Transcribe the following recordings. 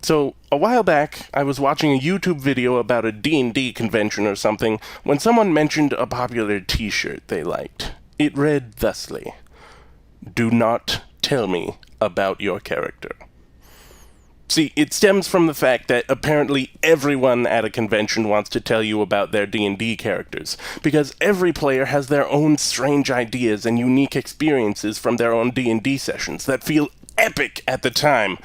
So, a while back, I was watching a YouTube video about a D&D convention or something when someone mentioned a popular t-shirt they liked. It read thusly: "Do not tell me about your character." See, it stems from the fact that apparently everyone at a convention wants to tell you about their D&D characters, because every player has their own strange ideas and unique experiences from their own D&D sessions that feel epic at the time.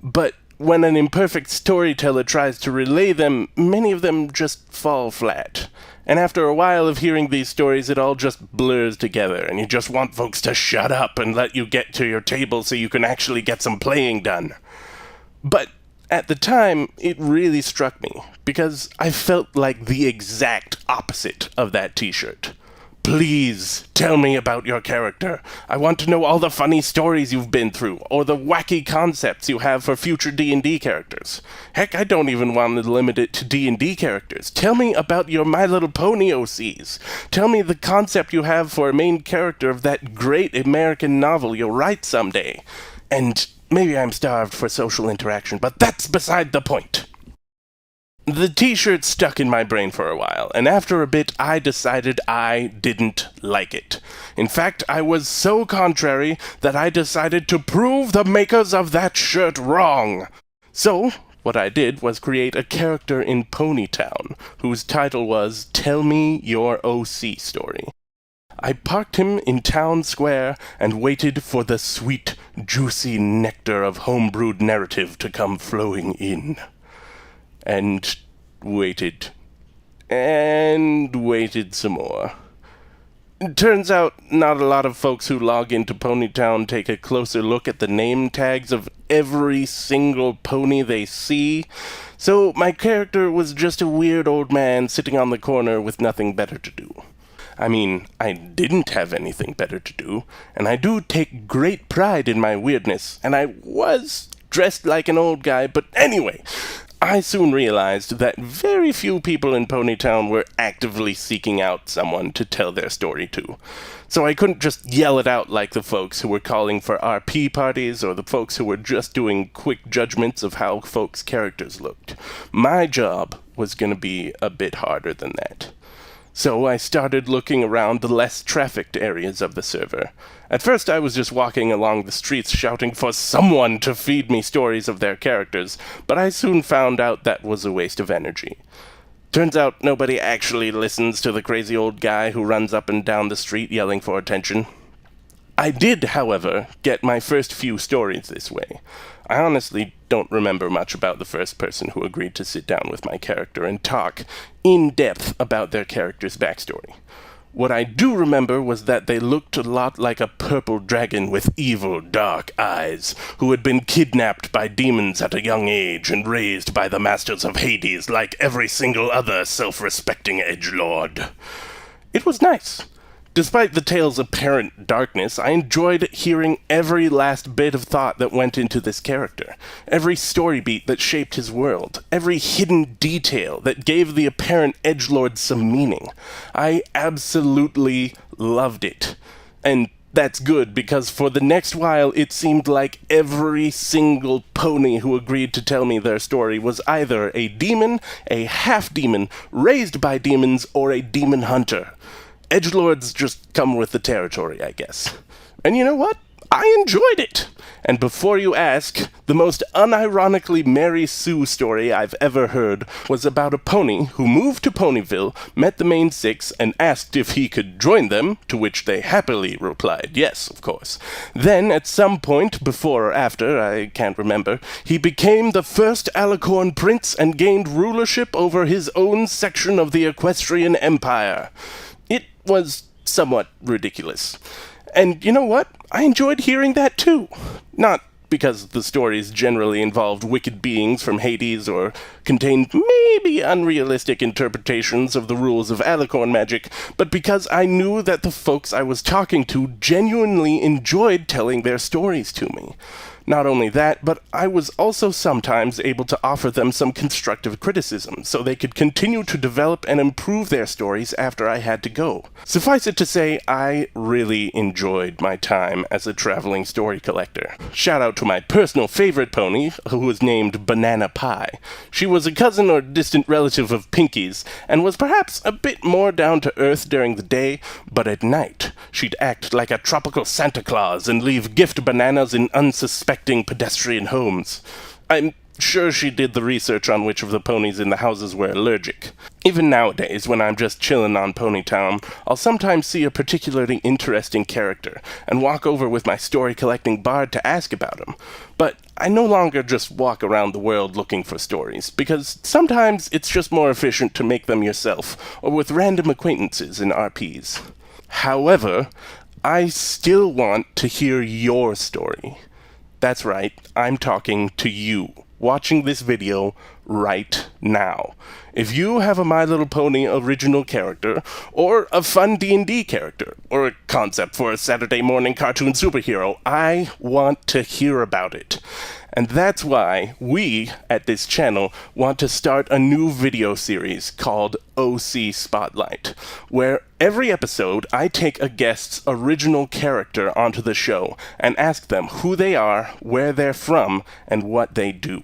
But when an imperfect storyteller tries to relay them, many of them just fall flat. And after a while of hearing these stories, it all just blurs together, and you just want folks to shut up and let you get to your table so you can actually get some playing done. But at the time, it really struck me, because I felt like the exact opposite of that t-shirt. Please, tell me about your character. I want to know all the funny stories you've been through, or the wacky concepts you have for future D&D characters. Heck, I don't even want to limit it to D&D characters. Tell me about your My Little Pony OCs. Tell me the concept you have for a main character of that great American novel you'll write someday. And maybe I'm starved for social interaction, but that's beside the point. The t-shirt stuck in my brain for a while, and after a bit I decided I didn't like it. In fact, I was so contrary that I decided to prove the makers of that shirt wrong. So, what I did was create a character in Ponytown, whose title was Tell Me Your OC Story. I parked him in town square and waited for the sweet, juicy nectar of homebrewed narrative to come flowing in. And waited. And waited some more. It turns out not a lot of folks who log into Ponytown take a closer look at the name tags of every single pony they see, so my character was just a weird old man sitting on the corner with nothing better to do. I mean, I didn't have anything better to do, and I do take great pride in my weirdness, and I was dressed like an old guy, but anyway, I soon realized that very few people in Ponytown were actively seeking out someone to tell their story to. So I couldn't just yell it out like the folks who were calling for RP parties or the folks who were just doing quick judgments of how folks' characters looked. My job was going to be a bit harder than that. So I started looking around the less trafficked areas of the server. At first I was just walking along the streets shouting for someone to feed me stories of their characters, but I soon found out that was a waste of energy. Turns out nobody actually listens to the crazy old guy who runs up and down the street yelling for attention. I did, however, get my first few stories this way. I honestly don't remember much about the first person who agreed to sit down with my character and talk in depth about their character's backstory. What I do remember was that they looked a lot like a purple dragon with evil, dark eyes, who had been kidnapped by demons at a young age and raised by the masters of Hades like every single other self-respecting edgelord. It was nice. Despite the tale's apparent darkness, I enjoyed hearing every last bit of thought that went into this character, every story beat that shaped his world, every hidden detail that gave the apparent edgelord some meaning. I absolutely loved it. And that's good, because for the next while it seemed like every single pony who agreed to tell me their story was either a demon, a half-demon, raised by demons, or a demon hunter. Edgelords just come with the territory, I guess. And you know what? I enjoyed it! And before you ask, the most unironically Mary Sue story I've ever heard was about a pony who moved to Ponyville, met the main six, and asked if he could join them, to which they happily replied yes, of course. Then, at some point, before or after, I can't remember, he became the first Alicorn prince and gained rulership over his own section of the Equestrian Empire. It was somewhat ridiculous. And you know what? I enjoyed hearing that too. Not because the stories generally involved wicked beings from Hades or contained maybe unrealistic interpretations of the rules of Alicorn magic, but because I knew that the folks I was talking to genuinely enjoyed telling their stories to me. Not only that, but I was also sometimes able to offer them some constructive criticism so they could continue to develop and improve their stories after I had to go. Suffice it to say, I really enjoyed my time as a traveling story collector. Shout out to my personal favorite pony, who was named Banana Pie. She was a cousin or distant relative of Pinky's, and was perhaps a bit more down to earth during the day, but at night she'd act like a tropical Santa Claus and leave gift bananas in unsuspecting pedestrian homes. I'm sure she did the research on which of the ponies in the houses were allergic. Even nowadays, when I'm just chillin' on Ponytown, I'll sometimes see a particularly interesting character and walk over with my story-collecting bard to ask about him. But I no longer just walk around the world looking for stories, because sometimes it's just more efficient to make them yourself or with random acquaintances in RPs. However, I still want to hear your story. That's right, I'm talking to you, watching this video right now. If you have a My Little Pony original character, or a fun D&D character, or a concept for a Saturday morning cartoon superhero, I want to hear about it. And that's why we, at this channel, want to start a new video series called OC Spotlight, where every episode I take a guest's original character onto the show and ask them who they are, where they're from, and what they do.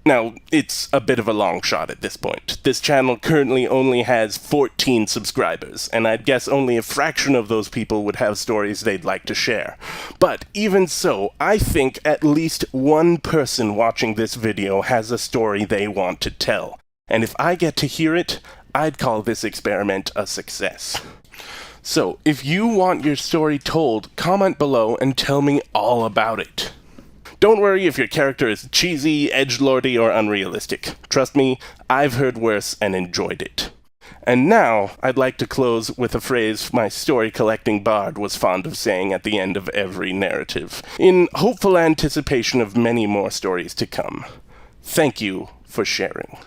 Now, it's a bit of a long shot at this point. This channel currently only has 14 subscribers, and I'd guess only a fraction of those people would have stories they'd like to share. But even so, I think at least one person watching this video has a story they want to tell. And if I get to hear it, I'd call this experiment a success. So, if you want your story told, comment below and tell me all about it. Don't worry if your character is cheesy, edgelordy, or unrealistic. Trust me, I've heard worse and enjoyed it. And now, I'd like to close with a phrase my story-collecting bard was fond of saying at the end of every narrative, in hopeful anticipation of many more stories to come. Thank you for sharing.